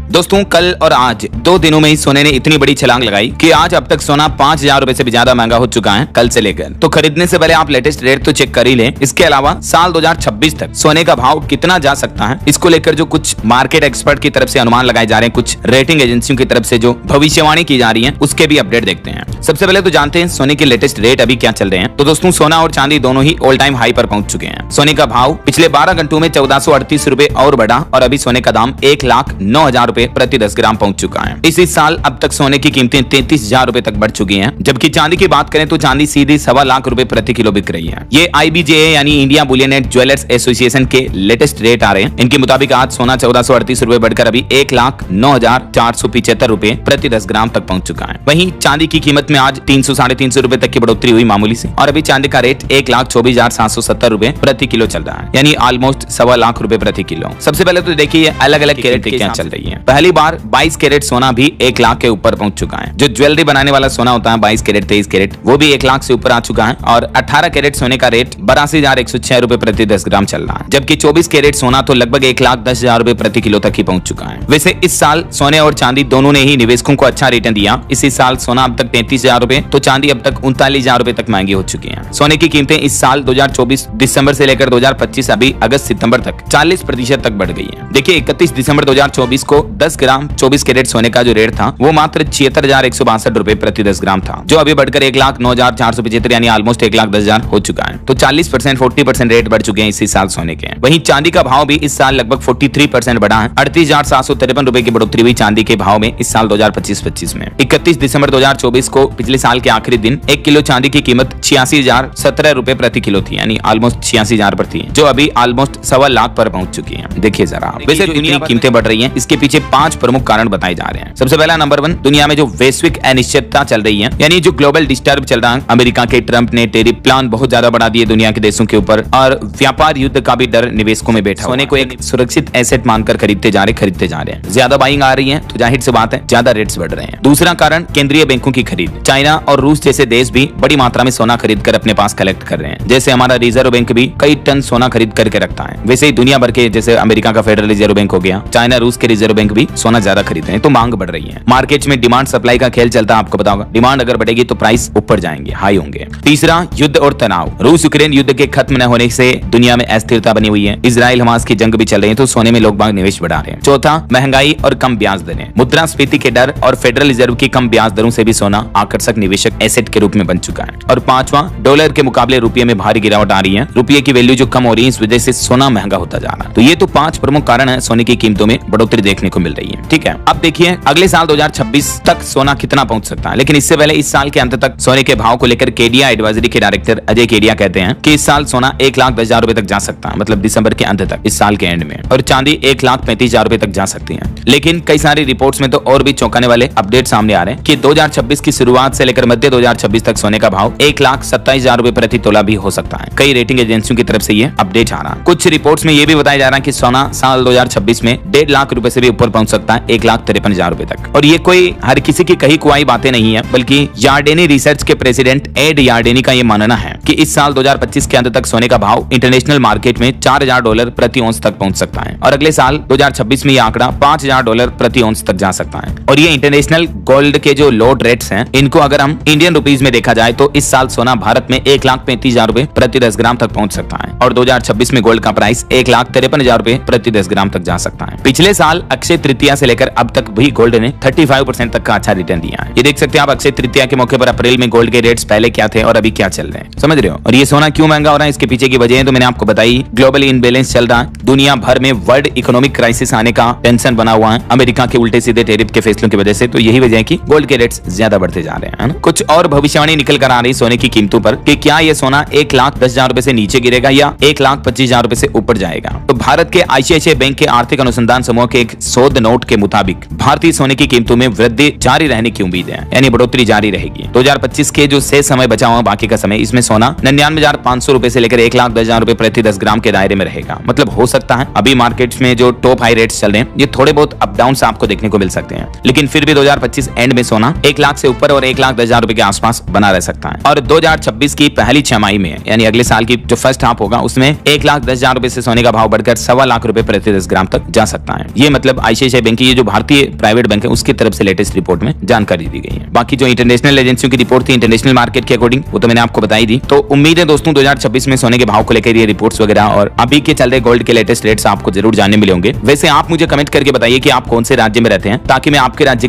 दोस्तों कल और आज 2 दिनों में ही सोने ने इतनी बड़ी छलांग लगाई कि आज अब तक सोना 5,000 रुपए से भी ज्यादा महंगा हो चुका है कल से लेकर। तो खरीदने से पहले आप लेटेस्ट रेट तो चेक कर ही लें। इसके अलावा साल 2026 तक सोने का भाव कितना जा सकता है, इसको लेकर जो कुछ मार्केट एक्सपर्ट की तरफ से अनुमान लगाए जा रहे हैं, कुछ रेटिंग एजेंसियों की तरफ से जो भविष्यवाणी की जा रही है, उसके भी अपडेट देखते हैं। सबसे पहले तो जानते हैं सोने के लेटेस्ट रेट अभी क्या चल रहे हैं। तो दोस्तों सोना और चांदी दोनों ही ऑल टाइम हाई पर पहुंच चुके हैं। सोने का भाव पिछले 12 घंटों में 1438 रुपए और बढ़ा और अभी सोने का दाम 1,09,000 रुपए प्रति 10 ग्राम पहुंच चुका है। इसी साल अब तक सोने की कीमतें 33,000 रुपए तक बढ़ चुकी हैं। जबकि चांदी की बात करें तो चांदी सीधी 1.25 लाख रुपए प्रति किलो बिक रही है। ये IBJA यानी India Boolean and jewellers association के लेटेस्ट रेट आ रहे हैं। इनके मुताबिक आज सोना 1438 रुपए बढ़कर अभी 1,09,475 रुपए प्रति 10 ग्राम तक पहुंच चुका है। वहीं चांदी की कीमत में आज 300-350 रुपए तक की बढ़ोतरी हुई मामूली से, और अभी चांदी का रेट 1,24,770 रुपए प्रति किलो चल रहा है, यानी ऑलमोस्ट 1.25 लाख रुपए प्रति किलो। सबसे पहले तो देखिए अलग अलग कैरेट क्या चल रही है। पहली बार 22 कैरेट सोना भी 1 लाख के ऊपर पहुंच चुका है। जो ज्वेलरी बनाने वाला सोना होता है 22 कैरेट 23 कैरेट, वो भी 1 लाख से ऊपर आ चुका है। और 18 कैरेट सोने का रेट 82,106 रुपए प्रति 10 ग्राम चल रहा है। जबकि 24 कैरेट सोना तो लगभग 1,10,000 रुपए प्रति किलो तक ही पहुंच चुका है। वैसे इस साल सोने और चांदी दोनों ने ही निवेशकों को अच्छा रिटर्न दिया। इसी साल सोना अब तक 33,000 रुपए तो चांदी अब तक 39,000 रुपए तक महंगी हो चुकी है। सोने की कीमतें इस साल 2024 दिसंबर से लेकर 2025 अभी अगस्त सितंबर तक 40% तक बढ़ गई है। देखिए 31 दिसंबर 2024 को 10 ग्राम 24 कैरेट सोने का जो रेट था वो मात्र 76,162 रुपए प्रति 10 ग्राम था, जो अभी बढ़कर 1,09,475 यानी ऑलमोस्ट 1,10,000 हो चुका है। तो 40% 40% रेट बढ़ चुके हैं इसी साल सोने के। वहीं चांदी का भाव भी इस साल लगभग 43% बढ़ा है। 38,753 रुपए की बढ़ोतरी हुई चांदी के भाव में इस साल 2025-25 में। 31 दिसंबर 2024 को पिछले साल के आखिरी दिन 1 किलो चांदी की कीमत 86,017 रुपए प्रति किलो थी, यानी ऑलमोस्ट 86,000 पर थी, जो अभी ऑलमोस्ट 1.25 लाख पर पहुंच चुकी है। देखिए जरा वैसे दुनिया की कीमतें बढ़ रही हैं, इसके पीछे 5 प्रमुख कारण बताए जा रहे हैं। सबसे पहला नंबर 1, दुनिया में जो वैश्विक अनिश्चितता चल रही है, यानी जो ग्लोबल डिस्टर्ब चल रहा है। अमेरिका के ट्रंप ने टेरिफ प्लान बहुत ज्यादा बढ़ा दिए दुनिया के देशों के ऊपर, और व्यापार युद्ध का भी डर निवेशकों में बैठा। सोने को एक सुरक्षित एसेट मानकर खरीदते जा रहे हैं। ज्यादा बाइंग आ रही है तो जाहिर सी बात है ज्यादा रेट्स बढ़ रहे हैं। दूसरा कारण केंद्रीय बैंकों की खरीद। चाइना और रूस जैसे देश भी बड़ी मात्रा में सोना खरीद कर अपने पास कलेक्ट कर रहे हैं। जैसे हमारा रिजर्व बैंक भी कई टन सोना खरीद करके रखता है, वैसे ही दुनिया भर के जैसे अमेरिका का फेडरल रिजर्व बैंक हो गया, चाइना रूस के रिजर्व बैंक भी सोना ज्यादा खरीद रहे हैं। तो मांग बढ़ रही है। मार्केट में डिमांड सप्लाई का खेल चलता है, आपको पता होगा। डिमांड अगर बढ़ेगी तो प्राइस ऊपर जाएंगे, हाई होंगे। तीसरा, युद्ध और तनाव। रूस यूक्रेन युद्ध के खत्म न होने से दुनिया में अस्थिरता बनी हुई है। इजराइल हमास की जंग भी चल रही है, तो सोने में लोग बाग निवेश बढ़ा रहे हैं। चौथा, महंगाई और कम ब्याज दरें। मुद्रास्फीति के डर और फेडरल रिजर्व की कम ब्याज दरों से भी सोना आकर्षक निवेशक एसेट के रूप में बन चुका है। और पांचवा, डॉलर के मुकाबले रुपये में भारी गिरावट आ रही है। रुपये की वैल्यू जो कम हो रही है, इस वजह से सोना महंगा होता जा रहा है। तो ये तो 5 प्रमुख कारण है सोने की कीमतों में बढ़ोतरी देखने को मिल रही है। ठीक है, अब देखिए अगले साल 2026 तक सोना कितना पहुंच सकता है। लेकिन इससे पहले इस साल के अंत तक सोने के भाव को लेकर केडिया एडवाइजरी के डायरेक्टर अजय केडिया कहते हैं कि इस साल सोना 1,10,000 रुपए तक जा सकता है, मतलब दिसंबर के अंत तक, इस साल के एंड में। और चांदी 1,35,000 रुपए तक जा सकती है। लेकिन कई सारी रिपोर्ट्स में तो और भी चौंकाने वाले अपडेट सामने आ रहे हैं कि 2026 की शुरुआत से लेकर मध्य 2026 तक सोने का भाव 1,27,000 रुपए प्रति तोला भी हो सकता है। कई रेटिंग एजेंसियों की तरफ से ये अपडेट आ रहा है। कुछ रिपोर्ट्स में ये भी बताया जा रहा है कि सोना साल 2026 में 1.5 लाख रुपए से भी ऊपर पहुंच सकता है, 1,53,000 रुपए तक। और ये कोई हर किसी की कही कुआई बातें नहीं है, बल्कि यार्डेनी रिसर्च के प्रेसिडेंट एड यार्डेनी का ये मानना है कि इस साल 2025 के अंत तक सोने का भाव इंटरनेशनल मार्केट में $4,000 प्रति औंस तक पहुंच सकता है। और अगले साल 2026 में ये आंकड़ा $5,000 प्रति औंस तक जा सकता है। और ये इंटरनेशनल गोल्ड के जो लोड रेट्स हैं, इनको अगर हम इंडियन रुपीज में देखा जाए तो इस साल सोना भारत में 1,35,000 रुपए प्रति 10 ग्राम तक पहुंच सकता है। और 2026 में गोल्ड का प्राइस 1,53,000 रुपए प्रति 10 ग्राम तक जा सकता है। पिछले साल अक्षय तृतीया से लेकर अब तक भी गोल्ड ने 35% तक का अच्छा रिटर्न दिया है। ये देख सकते हैं आप अक्षय तृतीया के मौके पर अप्रैल में गोल्ड के रेट्स पहले क्या थे और अभी क्या चल रहे हैं, समझ रहे हो। और ये सोना क्यों महंगा हो रहा है, इसके पीछे की वजह तो मैंने आपको बताई। ग्लोबल इनबैलेंस चल रहा है, दुनिया भर में वर्ल्ड इकोनॉमिक क्राइसिस आने का टेंशन बना हुआ है अमेरिका के उल्टे सीधे टेरिफ के फैसलों की वजह से। तो यही वजह है कि गोल्ड के रेट्स ज्यादा बढ़ते जा रहे हैं, है ना। कुछ और भविष्यवाणी निकल कर आ रही सोने की कीमतों पर कि क्या ये सोना 1,10,000 रुपए से नीचे गिरेगा या 1,25,000 रुपए से ऊपर जाएगा। तो भारत के ICICI बैंक के आर्थिक अनुसंधान समूह के एक शोध नोट के मुताबिक भारतीय सोने की कीमतों में वृद्धि जारी रहने की उम्मीद है, यानी बढ़ोतरी जारी रहेगी। 2025 के जो शेष समय बचा हुआ बाकी का समय, इसमें सोना 99,500 रुपए से लेकर 1,10,000 रुपए प्रति 10 ग्राम के दायरे में रहेगा। मतलब हो सकता है अभी मार्केट्स में जो टॉप हाई रेट्स चल रहे हैं, ये थोड़े बहुत अप डाउन आपको देखने को मिल सकते हैं, लेकिन फिर भी 2025 एंड में सोना 1 लाख से ऊपर और 1,10,000 रुपए के आसपास बना रह सकता है। और 2026 की पहली छमाही में, यानी अगले साल की जो फर्स्ट हाफ होगा, उसमें 1,10,000 रुपए से सोने का भाव बढ़कर 1.25 लाख रुपए प्रति 10 ग्राम तक जा सकता है। ये मतलब ICICI आईसीआईसीआई बैंक की, ये जो भारतीय प्राइवेट बैंक है, उसकी तरफ से लेटेस्ट रिपोर्ट में जानकारी दी गई है। बाकी जो इंटरनेशनल एजेंसियों की रिपोर्ट थी इंटरनेशनल मार्केट के अकॉर्डिंग, वो तो मैंने आपको बताई दी। तो उम्मीद है दोस्तों 2026 में सोने के भाव को लेकर ये रिपोर्ट्स वगैरह और अभी के चल रहे गोल्ड के लेटेस्ट रेट्स आपको जरूर जानने मिले होंगे। वैसे आप मुझे कमेंट करके बताइए कि आप कौन से राज्य में रहते हैं, ताकि मैं आपके राज्य